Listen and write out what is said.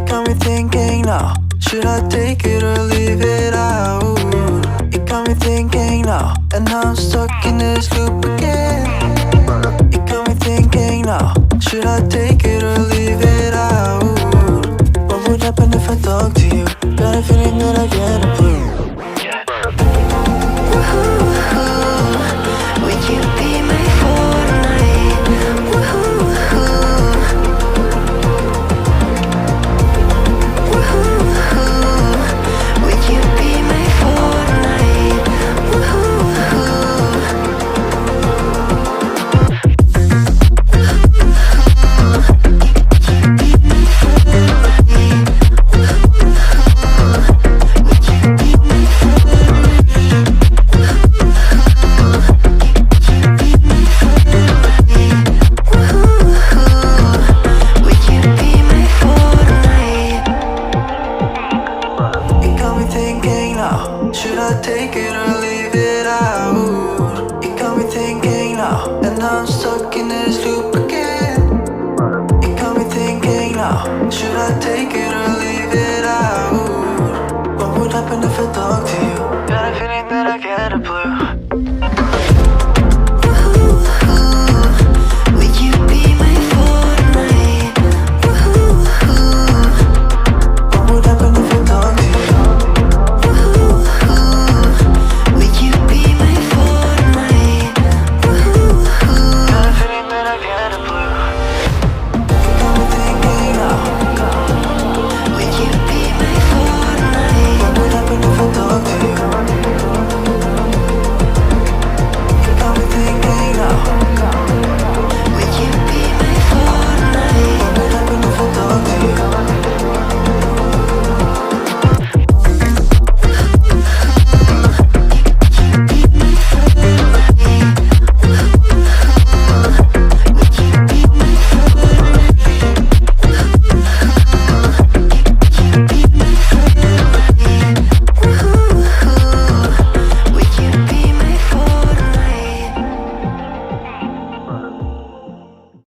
got me thinking now, should I take it or leave it out? It got me thinking now, and now I'm stuck in this loop again. It got me thinking now, should I take it or leave it out? What would happen if I talk to you? Got a feeling that I get approved. Would you be my Fortnite? Would you be my Fortnite? Should I take it or leave it out? It got me thinking now, and now I'm stuck in this loop again. It got me thinking now, should I take it